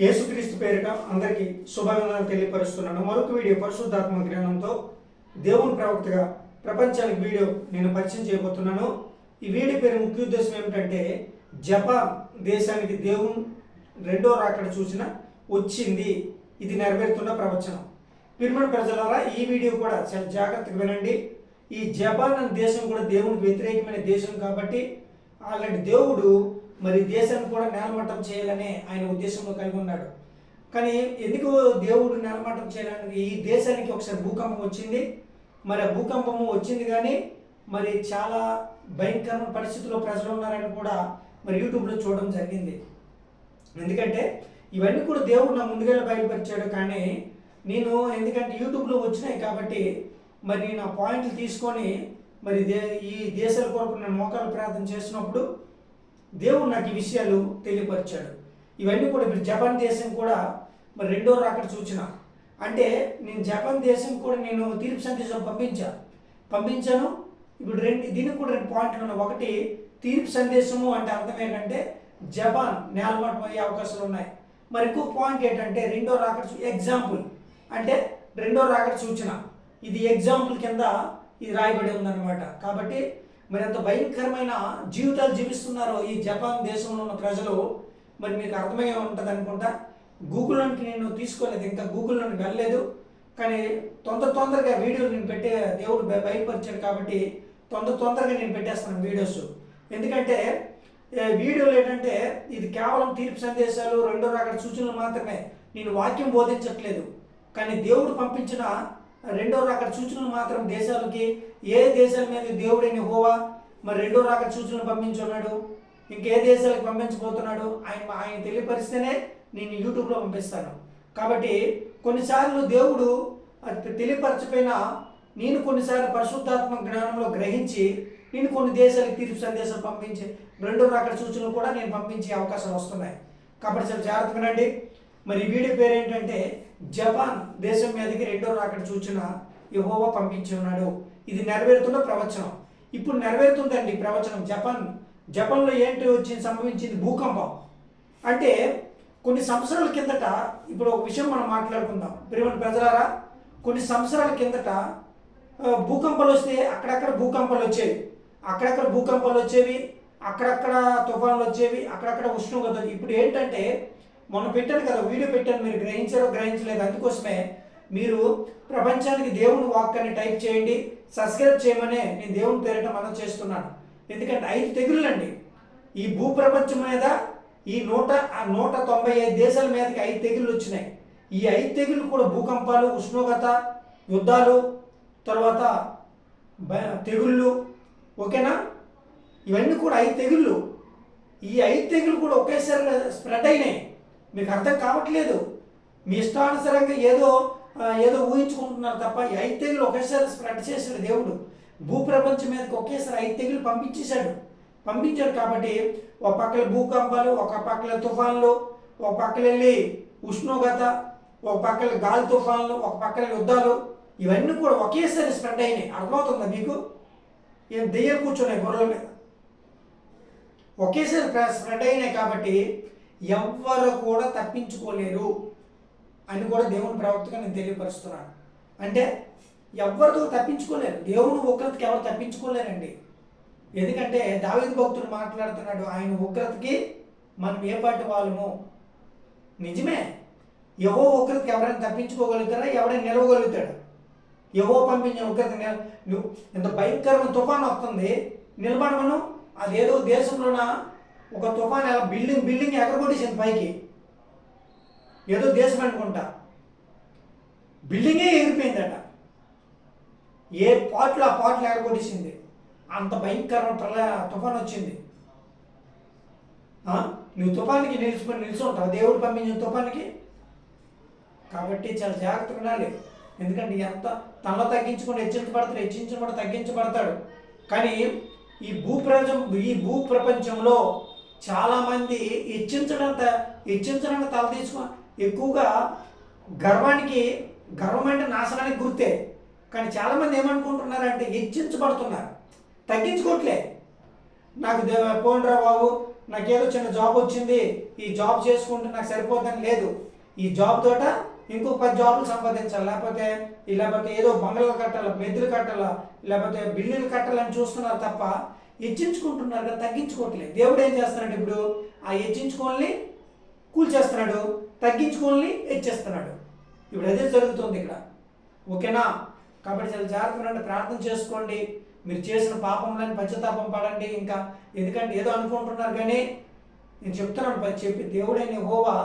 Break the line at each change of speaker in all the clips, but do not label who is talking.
యేసుక్రీస్తు పేరిట అందరికీ శుభాకాంక్షలు తెలియపరుస్తున్నాను. మరొక వీడియో పరిశుద్ధాత్మ జ్ఞానంతో దేవుని ప్రవక్తగా ప్రపంచానికి వీడియో నేను పరిచయం చేయబోతున్నాను. ఈ వీడియో పేరు ముఖ్య ఉద్దేశం ఏమిటంటే జపాన్ దేశానికి దేవుని రెండో రాకడ సూచన వచ్చింది. ఇది నెరవేరుతున్న ప్రవచనం. ప్రియమైన ప్రజలారా, ఈ వీడియో కూడా చాలా జాగ్రత్తగా వినండి. ఈ జపాన్ అనే దేశం కూడా దేవునికి వ్యతిరేకమైన దేశం కాబట్టి అలాంటి దేవుడు మరి దేశాన్ని కూడా నేలమట్టం చేయాలనే ఆయన ఉద్దేశంలో కలిగి ఉన్నాడు. కానీ ఎందుకు దేవుడు నేలమట్టం చేయాలని ఈ దేశానికి ఒకసారి భూకంపం వచ్చింది. మరి ఆ భూకంపము వచ్చింది కానీ మరి చాలా భయంకరమైన పరిస్థితుల్లో ప్రజలు ఉన్నారని కూడా మరి యూట్యూబ్లో చూడడం జరిగింది. ఎందుకంటే ఇవన్నీ కూడా దేవుడు నా ముందుగా బయలుపరిచాడు. కానీ నేను ఎందుకంటే యూట్యూబ్లో వచ్చినాయి కాబట్టి మరి నేను ఆ పాయింట్లు తీసుకొని మరి ఈ దేశాల కొరకు నేను మోకాలు ప్రార్థన చేసినప్పుడు దేవుడు నాకు ఈ విషయాలు తెలియపరిచాడు. ఇవన్నీ కూడా ఇప్పుడు జపాన్ దేశం కూడా మరి రెండో రాకడ సూచన. అంటే నేను జపాన్ దేశం కూడా నేను తీర్పు సందేశం పంపించాను. ఇప్పుడు దీనికి కూడా రెండు పాయింట్లు ఉన్నాయి. ఒకటి, తీర్పు సందేశము అంటే అర్థం ఏంటంటే జపాన్ నేలమట్టం అయ్యే అవకాశాలు ఉన్నాయి. మరి ఇంకొక పాయింట్ ఏంటంటే రెండో రాకడ ఎగ్జాంపుల్, అంటే రెండో రాకడ సూచన. ఇది ఎగ్జాంపుల్ కింద ఇది రాయబడి ఉందన్నమాట. కాబట్టి మరి ఎంత భయంకరమైన జీవితాలు జీవిస్తున్నారో ఈ జపాన్ దేశంలో ఉన్న ప్రజలు, మరి మీకు అర్థమయ్యే ఉంటుంది అనుకుంటా. గూగుల్లోకి నేను తీసుకోలేదు, ఇంకా గూగుల్లోకి వెళ్ళలేదు. కానీ తొందరగా వీడియోలు నేను పెట్టే దేవుడు బయలుపరిచాడు కాబట్టి తొందరగా నేను పెట్టేస్తాను వీడియోస్. ఎందుకంటే వీడియోలు ఏంటంటే ఇది కేవలం తీర్పు సందేశాలు రెండో రాకడ సూచనలు మాత్రమే. నేను వాక్యం బోధించట్లేదు. కానీ దేవుడు పంపించిన రెండో రాకడ సూచనలు మాత్రం దేశాలకి, ఏ దేశాల మీద దేవుడైన యెహోవా మరి రెండో రాకడ సూచనలు పంపించున్నాడు, ఇంకే దేశాలకు పంపించబోతున్నాడు ఆయన తెలియపరిస్తేనే నేను యూట్యూబ్లో పంపిస్తాను. కాబట్టి కొన్నిసార్లు దేవుడు తెలియపరచపోయినా నేను కొన్నిసార్లు పరిశుద్ధాత్మ జ్ఞానంలో గ్రహించి నేను కొన్ని దేశాలకు తీర్పు సందేశం పంపించి రెండో రాకడ సూచనలు కూడా నేను పంపించే అవకాశాలు వస్తున్నాయి. కాబట్టి చాలా జాగ్రత్తగా వినండి. మరి వీడియో పేరు ఏంటంటే జపాన్ దేశం మీదకి రెండో రాకడ సూచన యెహోవా పంపించి ఉన్నాడు. ఇది నెరవేరుతున్న ప్రవచనం. ఇప్పుడు నెరవేరుతుందండి ప్రవచనం. జపాన్లో ఏంటి సంభవించింది? భూకంపం. అంటే కొన్ని సంవత్సరాల కిందట, ఇప్పుడు ఒక విషయం మనం మాట్లాడుకుందాం ప్రియమైన ప్రజలారా. కొన్ని సంవత్సరాల కిందట భూకంపాలు వస్తే అక్కడక్కడ భూకంపాలు వచ్చేవి, అక్కడక్కడ తుఫాన్లు వచ్చేవి, అక్కడక్కడ ఉష్ణోగ్రత. ఇప్పుడు ఏంటంటే మొన్న పెట్టాను కదా వీడియో పెట్టాను, మీరు గ్రహించలేదు. అందుకోసమే మీరు ప్రపంచానికి దేవుని వాక్ అని టైప్ చేయండి, సబ్స్క్రైబ్ చేయమనే నేను దేవుని పేరిట మనం చేస్తున్నాను. ఎందుకంటే 5 తెగుళ్ళండి ఈ భూప్రపంచం మీద. ఈ 195 దేశాల మీదకి 5 తెగుళ్ళు వచ్చినాయి. ఈ 5 తెగుళ్ళు కూడా భూకంపాలు, ఉష్ణోగ్రత, యుద్ధాలు, తర్వాత తెగుళ్ళు. ఓకేనా? ఇవన్నీ కూడా 5 తెగుళ్ళు. ఈ 5 తెగుళ్ళు కూడా ఒకేసారి స్ప్రెడ్ అయినాయి. మీకు అర్థం కావట్లేదు. మీ ఇష్టానుసారంగా ఏదో ఊహించుకుంటున్నారు తప్ప ఈ 5 తెగులు ఒకేసారి స్ప్రెడ్ చేశాడు దేవుడు. భూప్రపంచం మీదకి ఒకేసారి 5 తెగులు పంపించాడు. కాబట్టి ఒక పక్కన భూకంపాలు, ఒక పక్కన తుఫాన్లు, ఒక పక్కన వెళ్ళి ఉష్ణోగ్రత, ఒక పక్కన గాలి తుఫాన్లు, ఒక పక్కన యుద్ధాలు, ఇవన్నీ కూడా ఒకేసారి స్ప్రెడ్ అయినాయి. అర్థమవుతుందా మీకు? ఏం దెయ్యం కూర్చున్నాయి గొర్రెల మీద, ఒకేసారి స్ప్రెడ్ అయినాయి. కాబట్టి ఎవ్వరు కూడా తప్పించుకోలేరు అని కూడా దేవుని ప్రవక్తగా నేను తెలియపరుస్తున్నాను. అంటే ఎవ్వరితో తప్పించుకోలేరు, దేవుని ఉగ్రతకి ఎవరు తప్పించుకోలేరండి. ఎందుకంటే దావీదు భక్తుడు మాట్లాడుతున్నాడు, ఆయన ఉగ్రతకి మనం ఏ పాటి వాళ్ళము. నిజమే, యెహోవా ఉగ్రతకి ఎవరైనా తప్పించుకోగలుగుతారా? ఎవరైనా నిలవగలుగుతాడు? యెహోవా పంపించిన ఉగ్రత నువ్వు ఎంత భయంకరమైన తుఫాను వస్తుంది, నిలబడమను. అదేదో దేశంలోన ఒక తుఫాన్ బిల్డింగ్ ఎగరగొట్టేసింది పైకి, ఏదో దేశం అనుకుంటా, బిల్డింగే ఎగిరిపోయిందట. ఏ పాటలు ఆ పాటలు ఎగరగొట్టేసింది. అంత భయంకరమైన తుఫాన్ వచ్చింది. నువ్వు తుఫానికి నిల్చుంటావు దేవుడు పంపించిన తుఫానికి? కాబట్టి చాలా జాగ్రత్తగా ఉండాలి. ఎందుకంటే ఎంత తనలో తగ్గించుకొని హెచ్చించబడతాడు, తగ్గించబడతాడు. కానీ ఈ భూప్రపంచంలో చాలామంది హెచ్చించడానికి తల తీసుకుని ఎక్కువగా గర్వం అంటే నాశనానికి గుర్తే. కానీ చాలామంది ఏమనుకుంటున్నారంటే హెచ్చించబడుతున్నారు, తగ్గించుకోవట్లే. నాకు పోండ్రా బాబు నాకేదో చిన్న జాబ్ వచ్చింది, ఈ జాబ్ చేసుకుంటే నాకు సరిపోదని లేదు. ఈ జాబ్ తోట ఇంకో 10 జాబులు సంపాదించాలి, లేకపోతే ఏదో బంగ్లాలు కట్టాలా, మెద్దులు కట్టాలా, లేకపోతే బిల్లులు కట్టాలని చూస్తున్నారు తప్ప హెచ్చించుకుంటున్నారు కదా, తగ్గించుకోవట్లేదు. దేవుడు ఏం చేస్తున్నాడు ఇప్పుడు? ఆ హెచ్చించుకోల్ని కూల్చేస్తున్నాడు, తగ్గించుకోల్ని హెచ్చేస్తున్నాడు. ఇప్పుడు అదే జరుగుతుంది ఇక్కడ. ఓకేనా? కాబట్టి చాలా జాగ్రత్తగా ప్రార్థన చేసుకోండి. మీరు చేసిన పాపంలోని పశ్చాత్తాపం పడండి. ఇంకా ఎందుకంటే ఏదో అనుకుంటున్నారు, కానీ నేను చెప్తున్నాను చెప్పి దేవుడైన యెహోవా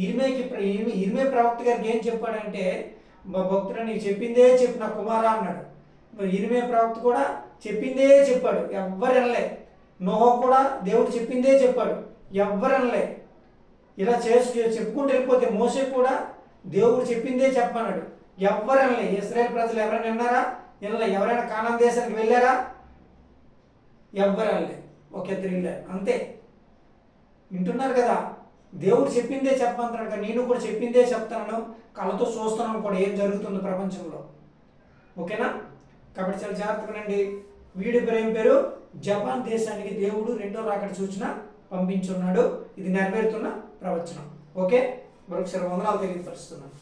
ఇర్మే ప్రవక్త గారికి ఏం చెప్పాడంటే, మా భక్తుడు నీకు చెప్పిందే చెప్పు నా కుమారా అన్నాడు. ఇర్మే ప్రవక్త కూడా చెప్పిందే చెప్పాడు, ఎవ్వరనలే. నోహో కూడా దేవుడు చెప్పిందే చెప్పాడు, ఎవ్వరనలే. ఇలా చెప్పుకుంటూ వెళ్ళిపోతే మోసే కూడా దేవుడు చెప్పిందే చెప్పన్నాడు, ఎవ్వరనలే. ఇశ్రాయేల్ ప్రజలు ఎవరైనా విన్నారా? ఎవరైనా కానాన్ దేశానికి వెళ్ళారా? ఎవ్వరనలే. ఒక ఇద్దరు వెళ్ళారు అంతే. వింటున్నారు కదా? దేవుడు చెప్పిందే చెప్పమంటున్నాడు కదా, నేను కూడా చెప్పిందే చెప్తాను, కళ్ళతో చూస్తున్నాను కూడా ఏం జరుగుతుందో ప్రపంచంలో. ఓకేనా? కాబట్టి చాలా జాగ్రత్తగానండి. వీడి పేరు జపాన్ దేశానికి దేవుడు 2వ రాకడ సూచన పంపించున్నాడు. ఇది నెరవేరుతున్న ప్రవచనం. ఓకే, మరొకసారి వందనాలు తెలియపరుస్తున్నాను.